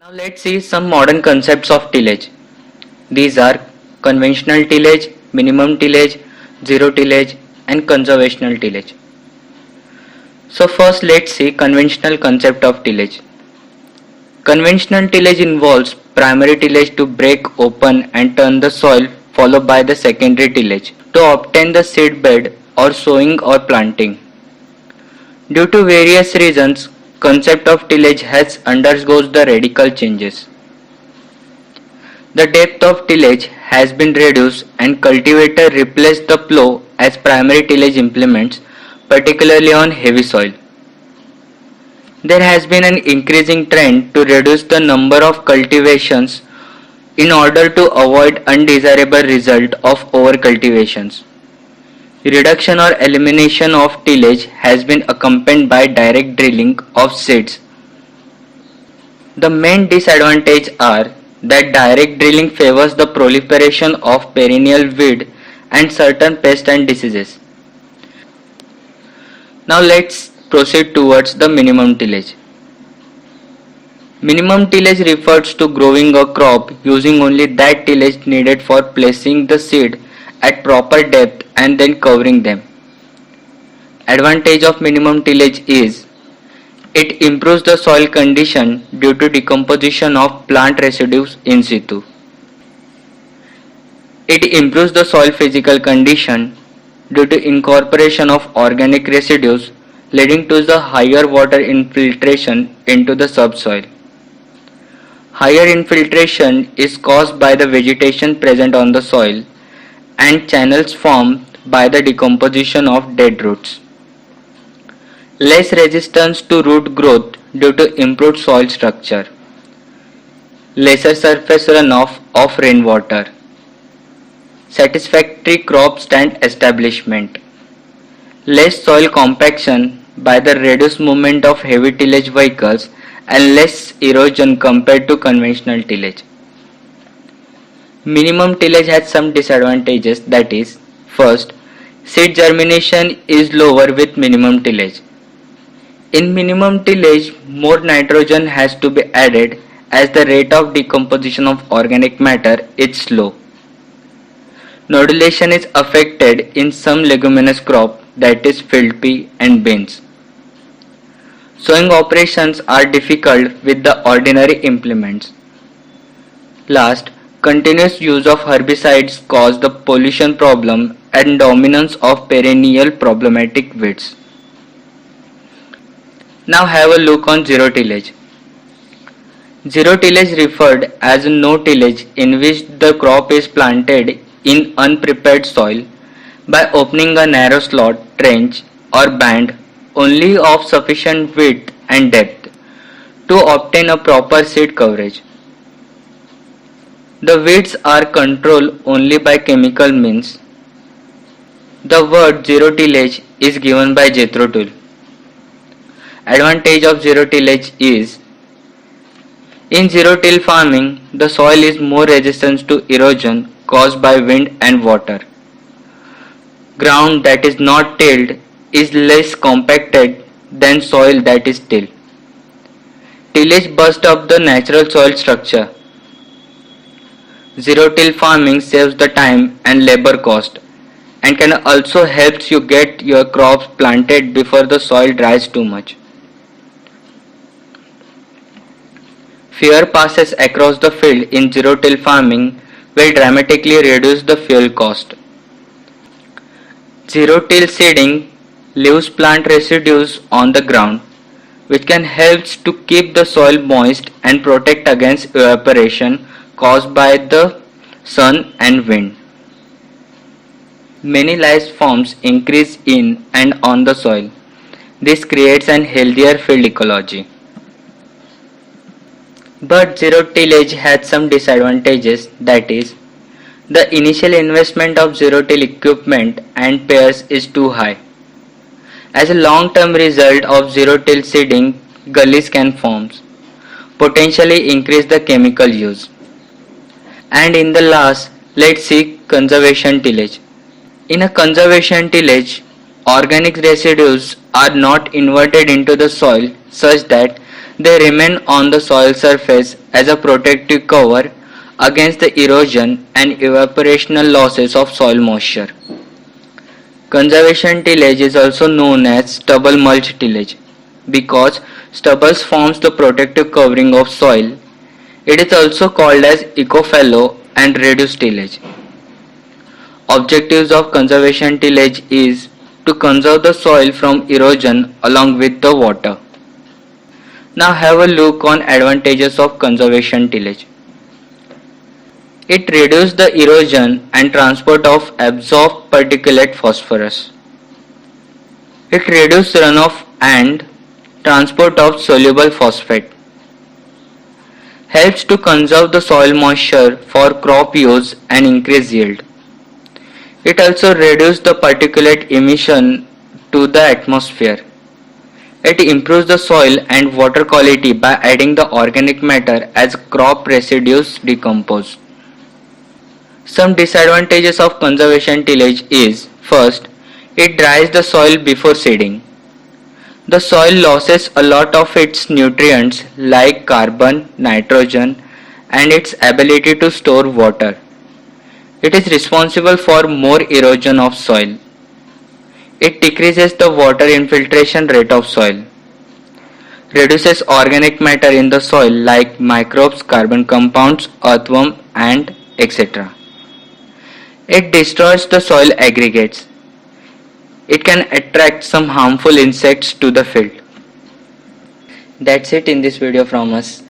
Now let's see some modern concepts of tillage. These are conventional tillage, minimum tillage, zero tillage and conservational tillage. So first let's see conventional concept of tillage. Conventional tillage involves primary tillage to break open and turn the soil followed by the secondary tillage to obtain the seed bed or sowing or planting. Due to various reasons, concept of tillage has undergoes the radical changes. The depth of tillage has been reduced and cultivator replaced the plough as primary tillage implements, particularly on heavy soil. There has been an increasing trend to reduce the number of cultivations in order to avoid undesirable result of overcultivations. Reduction or elimination of tillage has been accompanied by direct drilling of seeds. The main disadvantages are that direct drilling favors the proliferation of perennial weed and certain pests and diseases. Now let's proceed towards the minimum tillage. Minimum tillage refers to growing a crop using only that tillage needed for placing the seed at proper depth and then covering them. Advantage of minimum tillage is it improves the soil condition due to decomposition of plant residues in situ. It improves the soil physical condition due to incorporation of organic residues leading to the higher water infiltration into the subsoil. Higher infiltration is caused by the vegetation present on the soil and channels formed by the decomposition of dead roots. Less resistance to root growth due to improved soil structure. Lesser surface runoff of rainwater. Satisfactory crop stand establishment. Less soil compaction by the reduced movement of heavy tillage vehicles and less erosion compared to conventional tillage. Minimum tillage has some disadvantages, that is, first, seed germination is lower with minimum tillage. In minimum tillage, more nitrogen has to be added as the rate of decomposition of organic matter is slow. Nodulation is affected in some leguminous crop, that is field pea and beans. Sowing operations are difficult with the ordinary implements. Last, continuous use of herbicides cause the pollution problem and dominance of perennial problematic weeds. Now have a look on zero tillage. Zero tillage referred as no tillage in which the crop is planted in unprepared soil by opening a narrow slot, trench or band only of sufficient width and depth to obtain a proper seed coverage. The weeds are controlled only by chemical means. The word zero tillage is given by Jethro Tull. Advantage of zero tillage is in zero till farming, the soil is more resistant to erosion caused by wind and water. Ground that is not tilled is less compacted than soil that is tilled. Tillage busts up the natural soil structure. Zero till farming saves the time and labor cost and can also help you get your crops planted before the soil dries too much. Fewer passes across the field in zero till farming will dramatically reduce the fuel cost. Zero till seeding leaves plant residues on the ground, which can help to keep the soil moist and protect against evaporation caused by the sun and wind. Many life forms increase in and on the soil. This creates an healthier field ecology. But zero tillage has some disadvantages, that is, the initial investment of zero till equipment and pairs is too high. As a long-term result of zero till seeding, gullies can form, potentially increase the chemical use. And in the last, let's see conservation tillage. In a conservation tillage, organic residues are not inverted into the soil such that They remain on the soil surface as a protective cover against the erosion and evaporational losses of soil moisture. Conservation tillage is also known as stubble mulch tillage because stubble forms the protective covering of soil. It is also called as eco-fallow and reduced tillage. Objectives of conservation tillage is to conserve the soil from erosion along with the water. Now have a look on advantages of conservation tillage. It reduces the erosion and transport of absorbed particulate phosphorus. It reduces runoff and transport of soluble phosphate. Helps to conserve the soil moisture for crop use and increase yield. It also reduces the particulate emission to the atmosphere. It improves the soil and water quality by adding the organic matter as crop residues decompose. Some disadvantages of conservation tillage is, first, it dries the soil before seeding. The soil loses a lot of its nutrients like carbon, nitrogen, and its ability to store water. It is responsible for more erosion of soil. It decreases the water infiltration rate of soil. Reduces organic matter in the soil like microbes, carbon compounds, earthworm, and etc. It destroys the soil aggregates. It can attract some harmful insects to the field. That's it in this video from us.